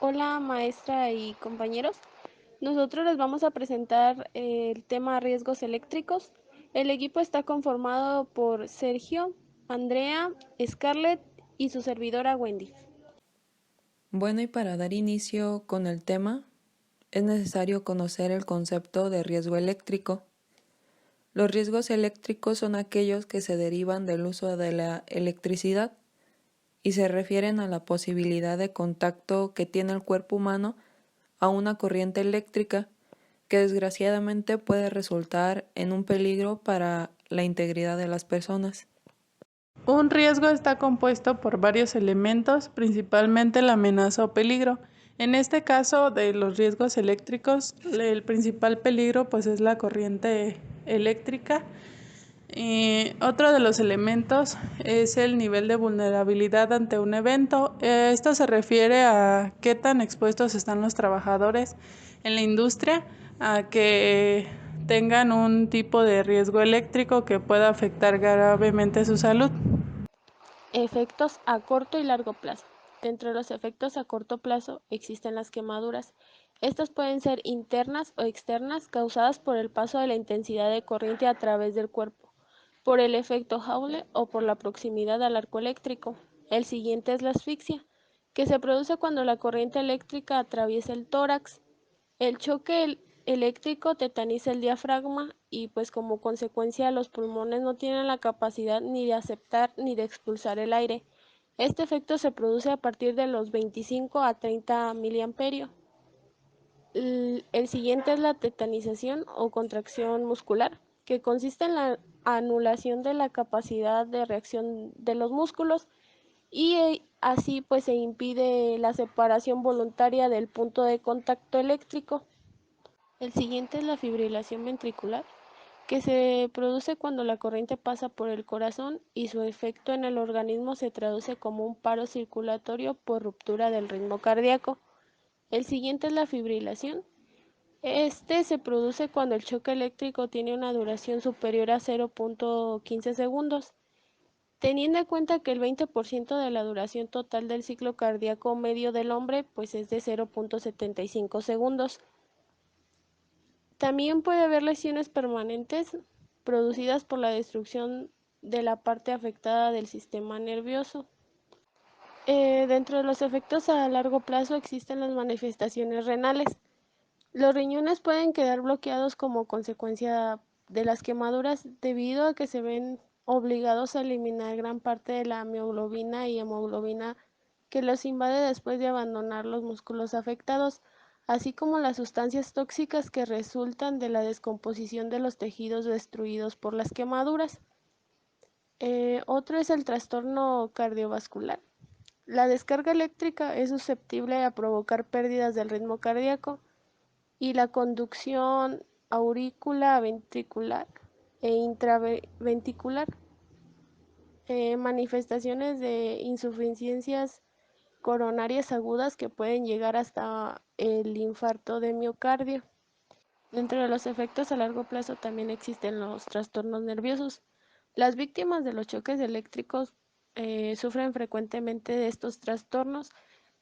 Hola maestra y compañeros. Nosotros les vamos a presentar el tema riesgos eléctricos. El equipo está conformado por Sergio, Andrea, Scarlett y su servidora Wendy. Bueno, y para dar inicio con el tema, es necesario conocer el concepto de riesgo eléctrico. Los riesgos eléctricos son aquellos que se derivan del uso de la electricidad y se refieren a la posibilidad de contacto que tiene el cuerpo humano a una corriente eléctrica que desgraciadamente puede resultar en un peligro para la integridad de las personas. Un riesgo está compuesto por varios elementos, principalmente la amenaza o peligro. En este caso de los riesgos eléctricos, el principal peligro pues es la corriente eléctrica. Y otro de los elementos es el nivel de vulnerabilidad ante un evento. Esto se refiere a qué tan expuestos están los trabajadores en la industria a que tengan un tipo de riesgo eléctrico que pueda afectar gravemente su salud. Efectos a corto y largo plazo. Dentro de los efectos a corto plazo existen las quemaduras. Estas pueden ser internas o externas, causadas por el paso de la intensidad de corriente a través del cuerpo, por el efecto Joule o por la proximidad al arco eléctrico. El siguiente es la asfixia, que se produce cuando la corriente eléctrica atraviesa el tórax. El choque eléctrico tetaniza el diafragma y pues como consecuencia los pulmones no tienen la capacidad ni de aceptar ni de expulsar el aire. Este efecto se produce a partir de los 25 a 30 miliamperios. El siguiente es la tetanización o contracción muscular, que consiste en la anulación de la capacidad de reacción de los músculos y así pues se impide la separación voluntaria del punto de contacto eléctrico. El siguiente es la fibrilación ventricular, que se produce cuando la corriente pasa por el corazón y su efecto en el organismo se traduce como un paro circulatorio por ruptura del ritmo cardíaco. El siguiente es la fibrilación. Este se produce cuando el choque eléctrico tiene una duración superior a 0.15 segundos. Teniendo en cuenta que el 20% de la duración total del ciclo cardíaco medio del hombre pues es de 0.75 segundos. También puede haber lesiones permanentes producidas por la destrucción de la parte afectada del sistema nervioso. Dentro de los efectos a largo plazo existen las manifestaciones renales. Los riñones pueden quedar bloqueados como consecuencia de las quemaduras debido a que se ven obligados a eliminar gran parte de la mioglobina y hemoglobina que los invade después de abandonar los músculos afectados, así como las sustancias tóxicas que resultan de la descomposición de los tejidos destruidos por las quemaduras. Otro es el trastorno cardiovascular. La descarga eléctrica es susceptible a provocar pérdidas del ritmo cardíaco y la conducción aurícula ventricular e intraventricular, manifestaciones de insuficiencias coronarias agudas que pueden llegar hasta el infarto de miocardio. Dentro de los efectos a largo plazo también existen los trastornos nerviosos. Las víctimas de los choques eléctricos sufren frecuentemente de estos trastornos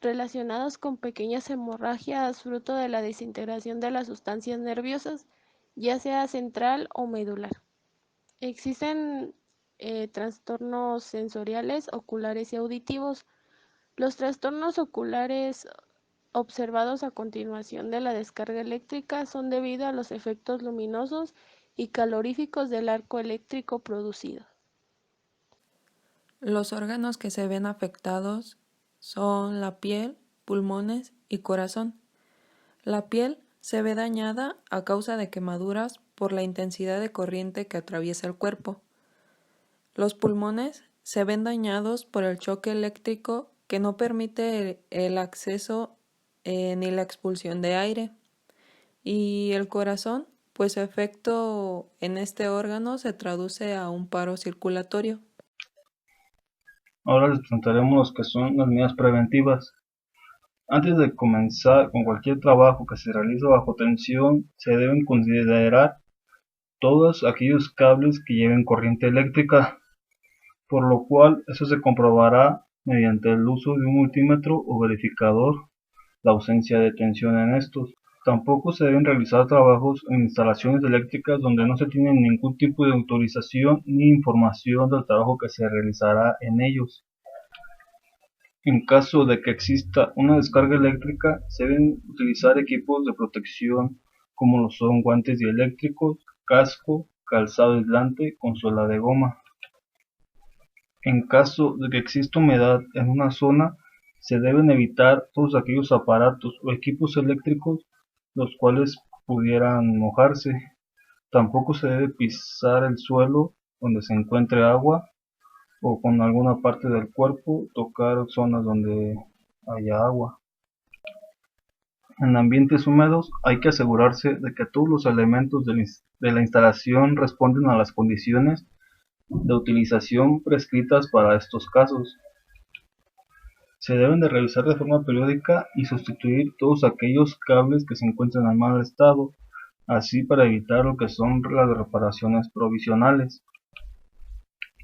relacionados con pequeñas hemorragias fruto de la desintegración de las sustancias nerviosas, ya sea central o medular. Existen trastornos sensoriales, oculares y auditivos. Los trastornos oculares observados a continuación de la descarga eléctrica son debido a los efectos luminosos y caloríficos del arco eléctrico producido. Los órganos que se ven afectados son la piel, pulmones y corazón. La piel se ve dañada a causa de quemaduras por la intensidad de corriente que atraviesa el cuerpo. Los pulmones se ven dañados por el choque eléctrico que no permite el acceso ni la expulsión de aire. Y el corazón, pues su efecto en este órgano se traduce a un paro circulatorio. Ahora les presentaremos lo que son las medidas preventivas. Antes de comenzar con cualquier trabajo que se realice bajo tensión, se deben considerar todos aquellos cables que lleven corriente eléctrica, por lo cual eso se comprobará mediante el uso de un multímetro o verificador la ausencia de tensión en estos. Tampoco se deben realizar trabajos en instalaciones eléctricas donde no se tiene ningún tipo de autorización ni información del trabajo que se realizará en ellos. En caso de que exista una descarga eléctrica, se deben utilizar equipos de protección como lo son guantes dieléctricos, casco, calzado aislante con suela de goma. En caso de que exista humedad en una zona, se deben evitar todos aquellos aparatos o equipos eléctricos los cuales pudieran mojarse. Tampoco se debe pisar el suelo donde se encuentre agua o con alguna parte del cuerpo tocar zonas donde haya agua. En ambientes húmedos hay que asegurarse de que todos los elementos de la instalación responden a las condiciones de utilización prescritas para estos casos. Se deben de revisar de forma periódica y sustituir todos aquellos cables que se encuentren en mal estado, así para evitar lo que son las reparaciones provisionales.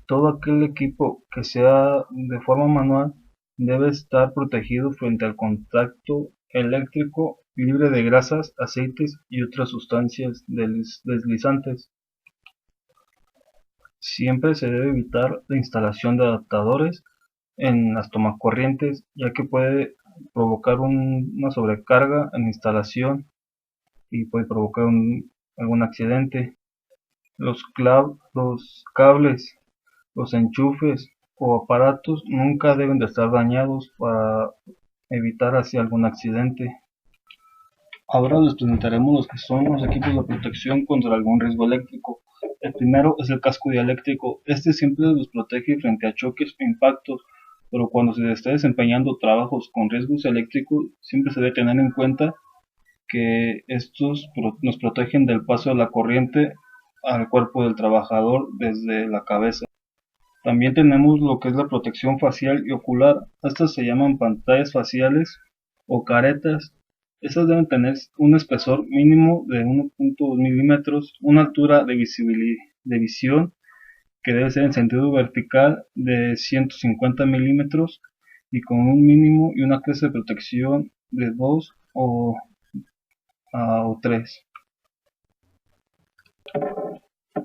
Todo aquel equipo que sea de forma manual debe estar protegido frente al contacto eléctrico, libre de grasas, aceites y otras sustancias deslizantes. Siempre se debe evitar la instalación de adaptadores en las tomacorrientes, ya que puede provocar una sobrecarga en la instalación y puede provocar algún accidente. Los cables, los enchufes o aparatos nunca deben de estar dañados para evitar así algún accidente. Ahora les presentaremos los que son los equipos de protección contra algún riesgo eléctrico. El primero es el casco dieléctrico. Este siempre los protege frente a choques o impactos, pero cuando se está desempeñando trabajos con riesgos eléctricos, siempre se debe tener en cuenta que estos nos protegen del paso de la corriente al cuerpo del trabajador desde la cabeza. También tenemos lo que es la protección facial y ocular. Estas se llaman pantallas faciales o caretas. Estas deben tener un espesor mínimo de 1.2 milímetros, una altura de visión que debe ser en sentido vertical de 150 milímetros y con un mínimo y una clase de protección de 2 o 3.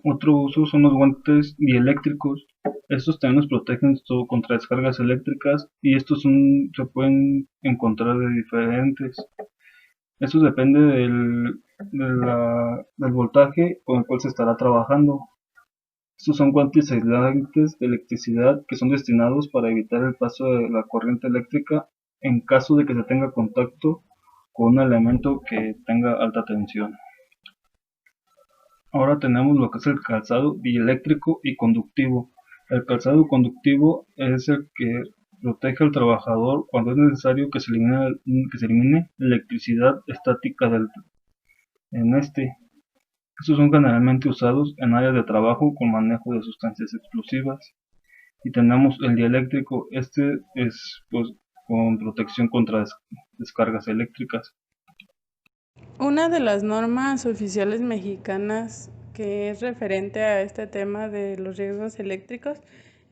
Otro uso son los guantes dieléctricos. Estos también nos protegen contra descargas eléctricas y estos se pueden encontrar de diferentes. Esto depende del voltaje con el cual se estará trabajando. Estos son guantes aislantes de electricidad que son destinados para evitar el paso de la corriente eléctrica en caso de que se tenga contacto con un elemento que tenga alta tensión. Ahora tenemos lo que es el calzado dieléctrico y conductivo. El calzado conductivo es el que protege al trabajador cuando es necesario que se elimine electricidad estática en este. Estos son generalmente usados en áreas de trabajo con manejo de sustancias explosivas. Y tenemos el dieléctrico, este es con protección contra descargas eléctricas. Una de las normas oficiales mexicanas que es referente a este tema de los riesgos eléctricos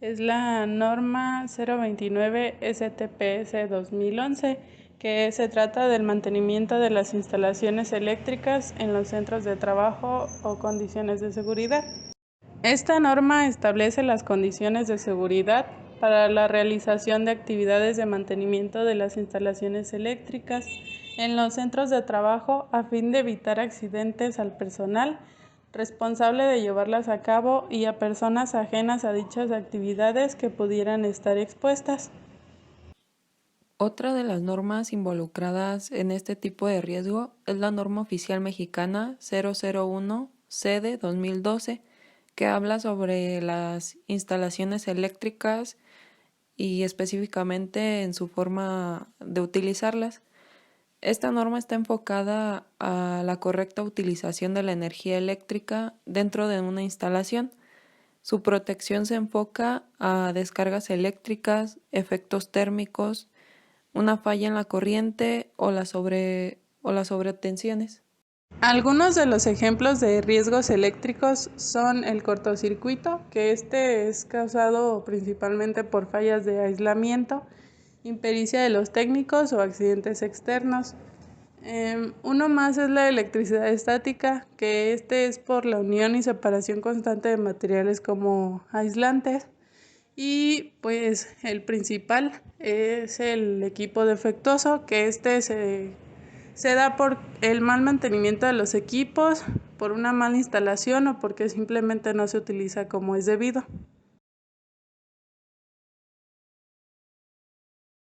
es la norma 029 STPS 2011, que se trata del mantenimiento de las instalaciones eléctricas en los centros de trabajo o condiciones de seguridad. Esta norma establece las condiciones de seguridad para la realización de actividades de mantenimiento de las instalaciones eléctricas en los centros de trabajo a fin de evitar accidentes al personal responsable de llevarlas a cabo y a personas ajenas a dichas actividades que pudieran estar expuestas. Otra de las normas involucradas en este tipo de riesgo es la norma oficial mexicana 001 CD 2012, que habla sobre las instalaciones eléctricas y específicamente en su forma de utilizarlas. Esta norma está enfocada a la correcta utilización de la energía eléctrica dentro de una instalación. Su protección se enfoca a descargas eléctricas, efectos térmicos, una falla en la corriente o las sobretensiones. Algunos de los ejemplos de riesgos eléctricos son el cortocircuito, que este es causado principalmente por fallas de aislamiento, impericia de los técnicos o accidentes externos. Uno más es la electricidad estática, que es por la unión y separación constante de materiales como aislantes. Y pues el principal es el equipo defectuoso, que se da por el mal mantenimiento de los equipos, por una mala instalación o porque simplemente no se utiliza como es debido.